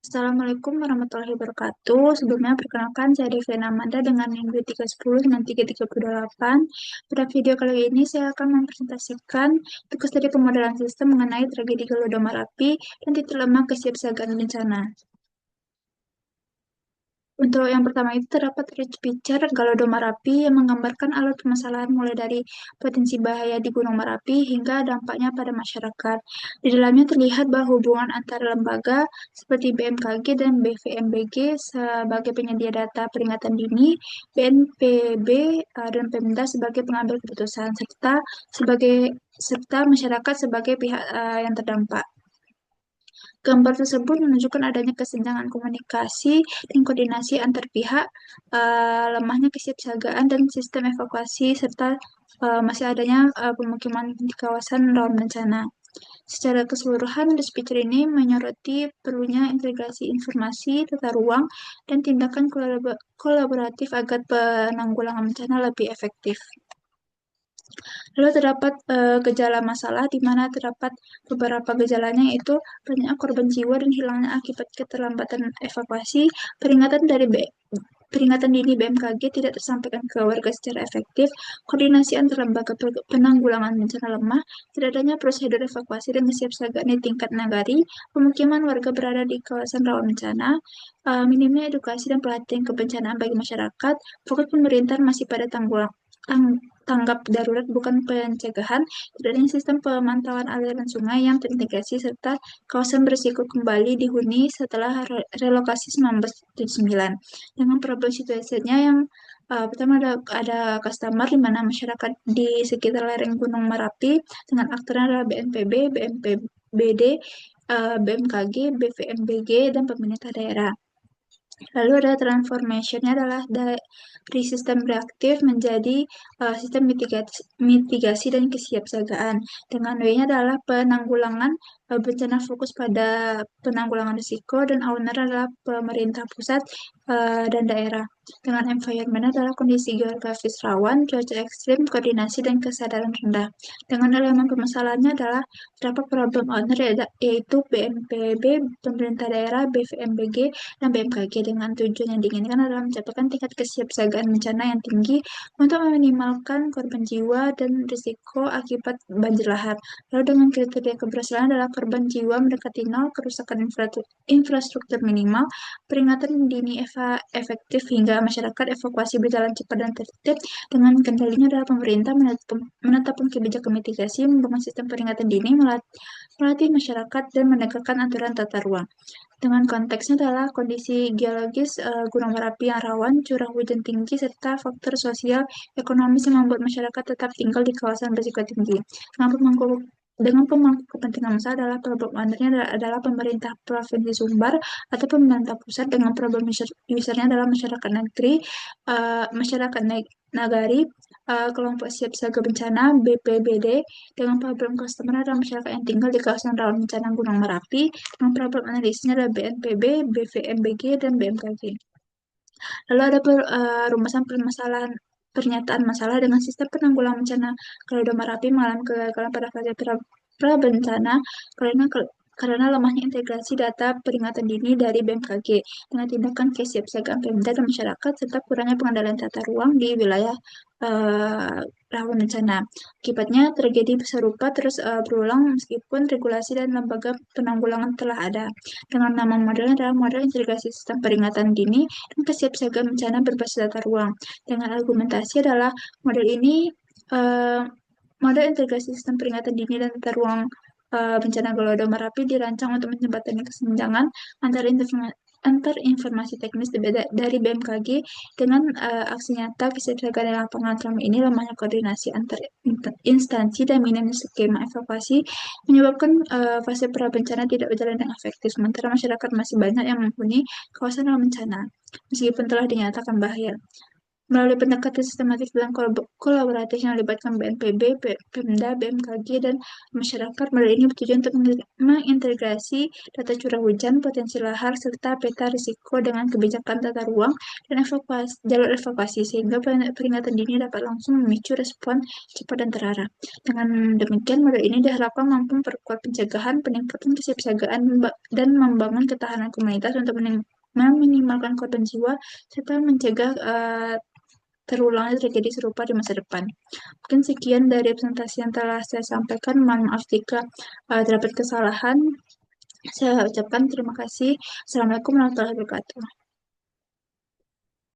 Assalamualaikum warahmatullahi wabarakatuh. Sebelumnya perkenalkan saya Devina Amanda dengan minggu 310 dengan 338. Pada video kali ini saya akan mempresentasikan tugas dari pemodelan sistem mengenai tragedi Holodomor Api dan titik lemah kesiapsiagaan bencana. Untuk yang pertama itu terdapat rich picture Galodo Marapi yang menggambarkan alur permasalahan mulai dari potensi bahaya di Gunung Merapi hingga dampaknya pada masyarakat. Di dalamnya terlihat bahwa hubungan antara lembaga seperti BMKG dan BVMBG sebagai penyedia data peringatan dini, BNPB dan Pemda sebagai pengambil keputusan serta masyarakat sebagai pihak yang terdampak. Gambar tersebut menunjukkan adanya kesenjangan komunikasi dan koordinasi antar pihak, lemahnya kesiapsiagaan dan sistem evakuasi, serta masih adanya pemukiman di kawasan rawan bencana. Secara keseluruhan, dispatcher ini menyoroti perlunya integrasi informasi, tata ruang, dan tindakan kolaboratif agar penanggulangan bencana lebih efektif. Lalu terdapat gejala masalah di mana terdapat beberapa gejalanya yaitu banyak korban jiwa dan hilangnya akibat keterlambatan evakuasi, peringatan dari peringatan dini BMKG tidak tersampaikan ke warga secara efektif, koordinasi antar lembaga penanggulangan bencana lemah, tidak adanya prosedur evakuasi dan kesiapsiagaan di tingkat nagari, pemukiman warga berada di kawasan rawan bencana, minimnya edukasi dan pelatihan kebencanaan bagi masyarakat, fokus pemerintah masih pada tanggap darurat bukan pencegahan, tidak adanya sistem pemantauan aliran sungai yang terintegrasi, serta kawasan berisiko kembali dihuni setelah relokasi 1979. Dengan problem situasinya yang pertama ada customer di mana masyarakat di sekitar lereng Gunung Merapi dengan aktornya adalah BNPB, BNPBD, BMKG, BVMBG, dan pemerintah daerah. Lalu ada transformationnya adalah dari sistem reaktif menjadi sistem mitigasi dan kesiapsiagaan. Dengan W-nya adalah penanggulangan bencana fokus pada penanggulangan risiko dan owner adalah pemerintah pusat dan daerah. Dengan environment adalah kondisi geografis rawan, cuaca ekstrim, koordinasi, dan kesadaran rendah. Dengan elemen permasalahannya adalah terdapat problem owner yaitu BNPB, pemerintah daerah, BVMBG, dan BMKG dengan tujuan yang diinginkan adalah mencapai tingkat kesiapsiagaan bencana yang tinggi untuk meminimalkan korban jiwa dan risiko akibat banjir lahar. Lalu dengan kriteria keberhasilan adalah korban jiwa mendekati nol, kerusakan infrastruktur minimal, peringatan dini efektif hingga masyarakat evakuasi berjalan cepat dan tertib. Dengan kendalinya adalah pemerintah menetapkan kebijakan mitigasi, membangun sistem peringatan dini, melatih masyarakat, dan menegakkan aturan tata ruang. Dengan konteksnya adalah kondisi geologis Gunung Merapi yang rawan, curah hujan tinggi, serta faktor sosial ekonomis yang membuat masyarakat tetap tinggal di kawasan berisiko tinggi. Dengan pemangku kepentingan besar adalah problem ownernya adalah pemerintah Provinsi Sumbar atau pemerintah pusat, dengan problem usernya adalah nagari, kelompok siaga bencana BPBD, dengan problem customer adalah masyarakat yang tinggal di kawasan rawan bencana Gunung Merapi, dengan problem analisisnya adalah BNPB, BVMBG, dan BMKG. Lalu ada rumusan permasalahan pernyataan masalah dengan sistem penanggulangan bencana. Kalau udah Merapi mengalami kegagalan pada fase pra-bencana karena lemahnya integrasi data peringatan dini dari BMKG dengan tindakan kesiapsiagaan Pemda dan masyarakat serta kurangnya pengendalian tata ruang di wilayah rawan bencana. Akibatnya tragedi serupa terus berulang meskipun regulasi dan lembaga penanggulangan telah ada. Dengan nama modelnya adalah model integrasi sistem peringatan dini dan kesiapsiagaan bencana berbasis data ruang. Dengan argumentasi adalah model ini eh, model integrasi sistem peringatan dini dan tata ruang bencana Golodo Merapi dirancang untuk menjembatani kesenjangan antar informasi teknis dari BMKG dengan aksi nyata kesiapsiagaan di lapangan. Selama ini lemahnya koordinasi antar instansi dan minimnya skema evakuasi menyebabkan fase prabencana tidak berjalan dengan efektif, sementara masyarakat masih banyak yang menghuni kawasan rawan bencana, meskipun telah dinyatakan bahaya. Melalui pendekatan sistematik dan kolaboratif yang melibatkan BNPB, Pemda, BMKG, dan masyarakat, model ini bertujuan untuk mengintegrasi data curah hujan, potensi lahar, serta peta risiko dengan kebijakan tata ruang dan jalur evakuasi, sehingga peringatan dini dapat langsung memicu respon cepat dan terarah. Dengan demikian, model ini diharapkan mampu memperkuat pencegahan, peningkatan kesiapsiagaan, dan membangun ketahanan komunitas untuk meminimalkan korban jiwa serta mencegah terulangnya terjadi serupa di masa depan. Mungkin sekian dari presentasi yang telah saya sampaikan. Mohon maaf jika terdapat kesalahan. Saya ucapkan terima kasih. Assalamualaikum warahmatullahi wabarakatuh.